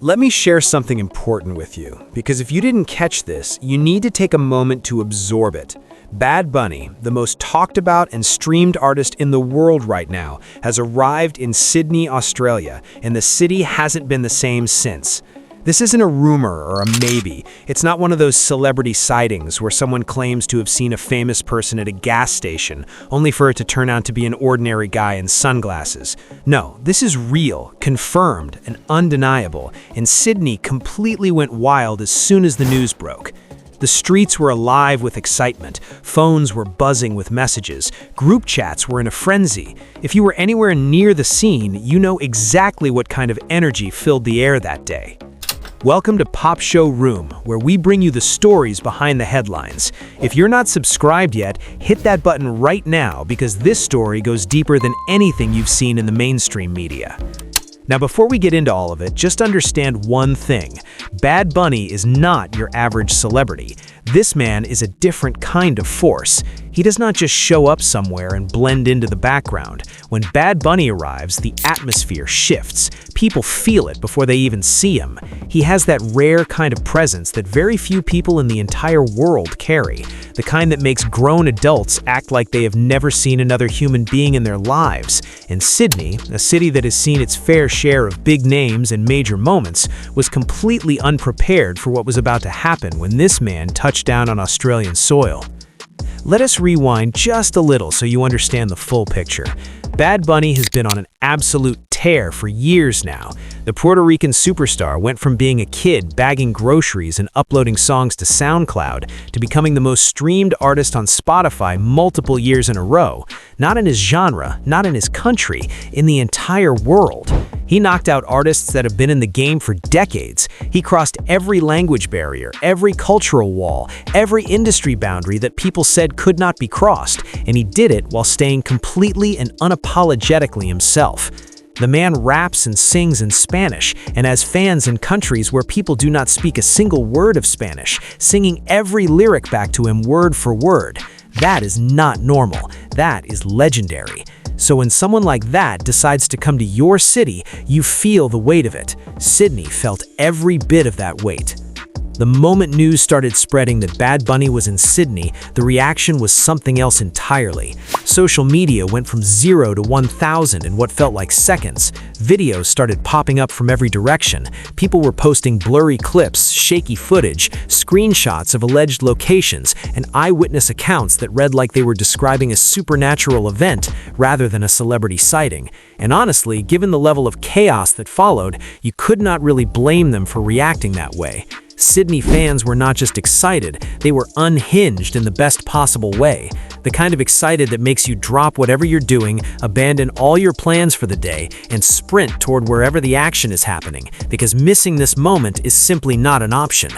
Let me share something important with you, because if you didn't catch this, you need to take a moment to absorb it. Bad Bunny, the most talked about and streamed artist in the world right now, has arrived in Sydney, Australia, and the city hasn't been the same since. This isn't a rumor or a maybe. It's not one of those celebrity sightings where someone claims to have seen a famous person at a gas station, only for it to turn out to be an ordinary guy in sunglasses. No, this is real, confirmed, and undeniable, and Sydney completely went wild as soon as the news broke. The streets were alive with excitement, phones were buzzing with messages, group chats were in a frenzy. If you were anywhere near the scene, you know exactly what kind of energy filled the air that day. Welcome to Pop Show Room, where we bring you the stories behind the headlines. If you're not subscribed yet, hit that button right now because this story goes deeper than anything you've seen in the mainstream media. Now, before we get into all of it, just understand one thing. Bad Bunny is not your average celebrity. This man is a different kind of force. He does not just show up somewhere and blend into the background. When Bad Bunny arrives, the atmosphere shifts. People feel it before they even see him. He has that rare kind of presence that very few people in the entire world carry. The kind that makes grown adults act like they have never seen another human being in their lives. And Sydney, a city that has seen its fair share of big names and major moments, was completely unprepared for what was about to happen when this man touched down on Australian soil. Let us rewind just a little so you understand the full picture. Bad Bunny has been on an absolute tear for years now. The Puerto Rican superstar went from being a kid bagging groceries and uploading songs to SoundCloud to becoming the most streamed artist on Spotify multiple years in a row. Not in his genre, not in his country, in the entire world. He knocked out artists that have been in the game for decades. He crossed every language barrier, every cultural wall, every industry boundary that people said could not be crossed, and he did it while staying completely and unapologetically himself. The man raps and sings in Spanish and has fans in countries where people do not speak a single word of Spanish, singing every lyric back to him word for word. That is not normal. That is legendary. So when someone like that decides to come to your city, you feel the weight of it. Sydney felt every bit of that weight. The moment news started spreading that Bad Bunny was in Sydney, the reaction was something else entirely. Social media went from 0 to 1,000 in what felt like seconds. Videos started popping up from every direction. People were posting blurry clips, shaky footage, screenshots of alleged locations, and eyewitness accounts that read like they were describing a supernatural event rather than a celebrity sighting. And honestly, given the level of chaos that followed, you could not really blame them for reacting that way. Sydney fans were not just excited, they were unhinged in the best possible way. The kind of excited that makes you drop whatever you're doing, abandon all your plans for the day, and sprint toward wherever the action is happening, because missing this moment is simply not an option.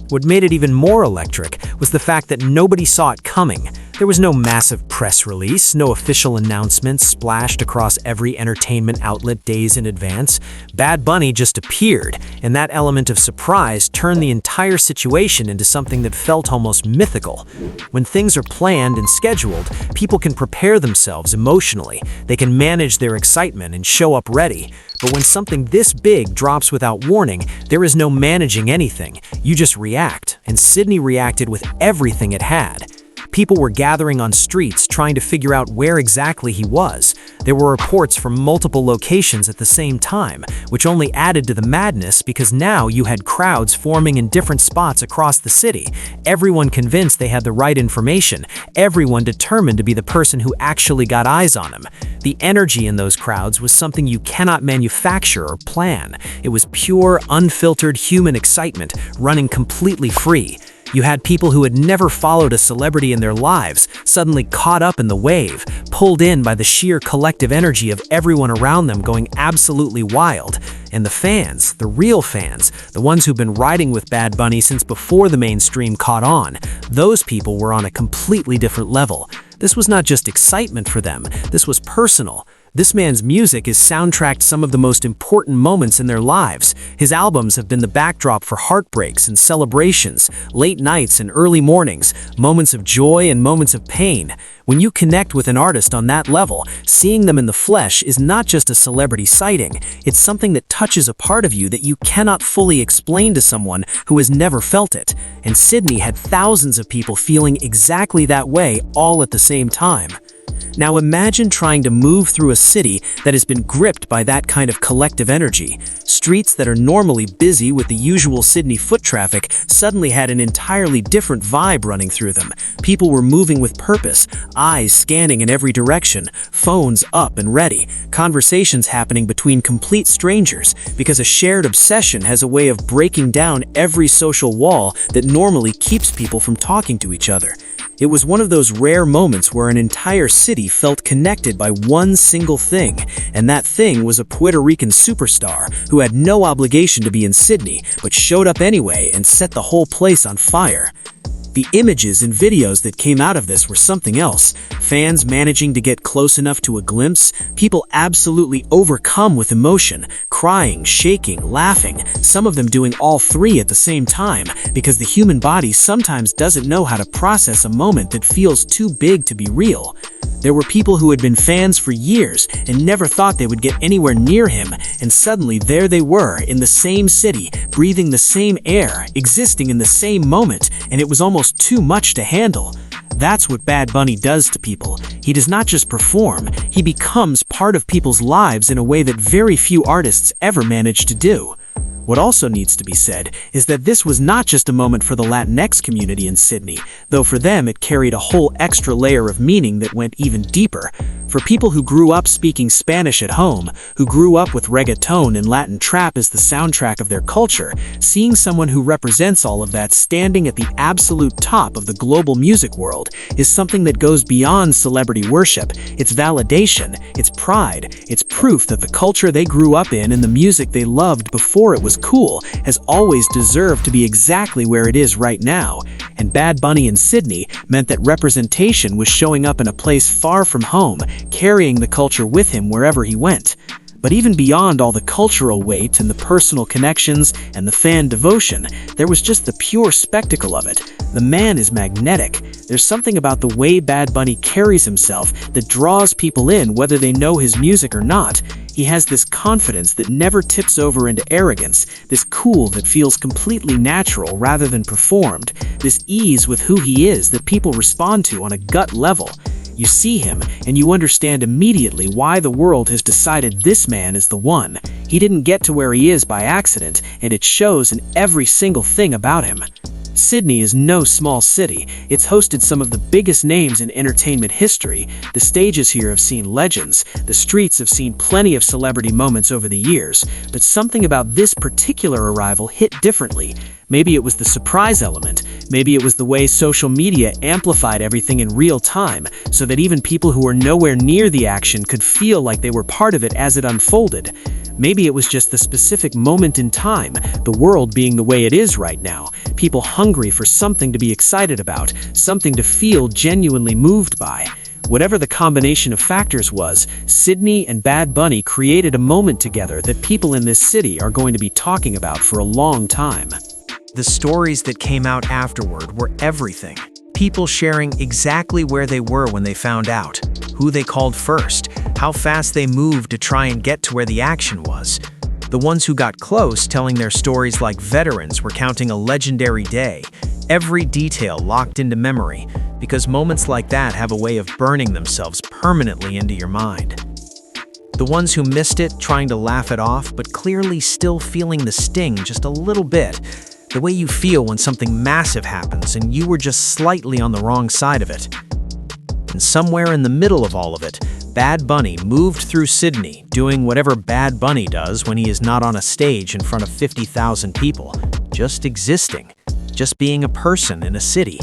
What made it even more electric was the fact that nobody saw it coming. There was no massive press release, no official announcements splashed across every entertainment outlet days in advance. Bad Bunny just appeared, and that element of surprise turned the entire situation into something that felt almost mythical. When things are planned and scheduled, people can prepare themselves emotionally. They can manage their excitement and show up ready. But when something this big drops without warning, there is no managing anything. You just react, and Sydney reacted with everything it had. People were gathering on streets trying to figure out where exactly he was. There were reports from multiple locations at the same time, which only added to the madness because now you had crowds forming in different spots across the city. Everyone convinced they had the right information, everyone determined to be the person who actually got eyes on him. The energy in those crowds was something you cannot manufacture or plan. It was pure, unfiltered human excitement, running completely free. You had people who had never followed a celebrity in their lives, suddenly caught up in the wave, pulled in by the sheer collective energy of everyone around them going absolutely wild. And the fans, the real fans, the ones who've been riding with Bad Bunny since before the mainstream caught on, those people were on a completely different level. This was not just excitement for them, this was personal. This man's music has soundtracked some of the most important moments in their lives. His albums have been the backdrop for heartbreaks and celebrations, late nights and early mornings, moments of joy and moments of pain. When you connect with an artist on that level, seeing them in the flesh is not just a celebrity sighting, it's something that touches a part of you that you cannot fully explain to someone who has never felt it. And Sydney had thousands of people feeling exactly that way all at the same time. Now imagine trying to move through a city that has been gripped by that kind of collective energy. Streets that are normally busy with the usual Sydney foot traffic suddenly had an entirely different vibe running through them. People were moving with purpose, eyes scanning in every direction, phones up and ready, conversations happening between complete strangers, because a shared obsession has a way of breaking down every social wall that normally keeps people from talking to each other. It was one of those rare moments where an entire city felt connected by one single thing, and that thing was a Puerto Rican superstar who had no obligation to be in Sydney, but showed up anyway and set the whole place on fire. The images and videos that came out of this were something else. Fans managing to get close enough to a glimpse, people absolutely overcome with emotion, crying, shaking, laughing, some of them doing all three at the same time, because the human body sometimes doesn't know how to process a moment that feels too big to be real. There were people who had been fans for years and never thought they would get anywhere near him, and suddenly there they were, in the same city, breathing the same air, existing in the same moment, and it was almost too much to handle. That's what Bad Bunny does to people. He does not just perform, he becomes part of people's lives in a way that very few artists ever manage to do. What also needs to be said is that this was not just a moment for the Latinx community in Sydney, though for them it carried a whole extra layer of meaning that went even deeper. For people who grew up speaking Spanish at home, who grew up with reggaeton and Latin trap as the soundtrack of their culture, seeing someone who represents all of that standing at the absolute top of the global music world is something that goes beyond celebrity worship. It's validation, it's pride, it's proof that the culture they grew up in and the music they loved before it was cool has always deserved to be exactly where it is right now. And Bad Bunny in Sydney meant that representation was showing up in a place far from home, carrying the culture with him wherever he went. But even beyond all the cultural weight and the personal connections and the fan devotion, there was just the pure spectacle of it. The man is magnetic. There's something about the way Bad Bunny carries himself that draws people in whether they know his music or not. He has this confidence that never tips over into arrogance, this cool that feels completely natural rather than performed, this ease with who he is that people respond to on a gut level. You see him, and you understand immediately why the world has decided this man is the one. He didn't get to where he is by accident, and it shows in every single thing about him. Sydney is no small city. It's hosted some of the biggest names in entertainment history. The stages here have seen legends. The streets have seen plenty of celebrity moments over the years. But something about this particular arrival hit differently. Maybe it was the surprise element. Maybe it was the way social media amplified everything in real time, so that even people who were nowhere near the action could feel like they were part of it as it unfolded. Maybe it was just the specific moment in time, the world being the way it is right now, people hungry for something to be excited about, something to feel genuinely moved by. Whatever the combination of factors was, Sydney and Bad Bunny created a moment together that people in this city are going to be talking about for a long time. The stories that came out afterward were everything. People sharing exactly where they were when they found out, who they called first, how fast they moved to try and get to where the action was. The ones who got close telling their stories like veterans recounting a legendary day, every detail locked into memory, because moments like that have a way of burning themselves permanently into your mind. The ones who missed it trying to laugh it off, but clearly still feeling the sting just a little bit. The way you feel when something massive happens and you were just slightly on the wrong side of it. And somewhere in the middle of all of it, Bad Bunny moved through Sydney, doing whatever Bad Bunny does when he is not on a stage in front of 50,000 people, just existing, just being a person in a city.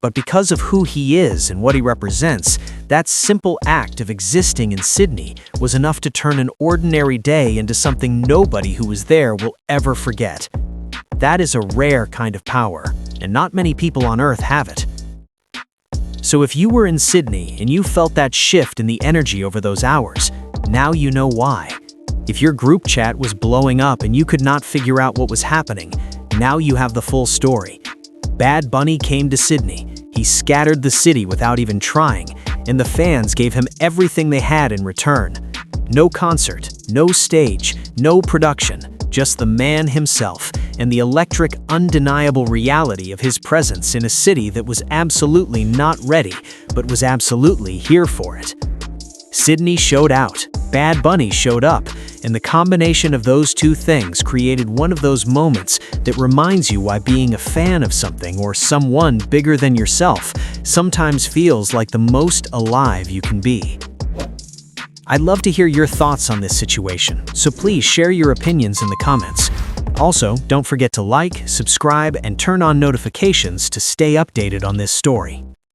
But because of who he is and what he represents, that simple act of existing in Sydney was enough to turn an ordinary day into something nobody who was there will ever forget. That is a rare kind of power, and not many people on Earth have it. So if you were in Sydney and you felt that shift in the energy over those hours, Now you know why. If your group chat was blowing up and you could not figure out what was happening, now you have the full story. Bad Bunny came to Sydney. He scattered the city without even trying, and the fans gave him everything they had in return. No concert, no stage, no production, just the man himself and the electric, undeniable reality of his presence in a city that was absolutely not ready, but was absolutely here for it. Sydney showed out, Bad Bunny showed up, and the combination of those two things created one of those moments that reminds you why being a fan of something or someone bigger than yourself sometimes feels like the most alive you can be. I'd love to hear your thoughts on this situation, so please share your opinions in the comments. Also, don't forget to like, subscribe, and turn on notifications to stay updated on this story.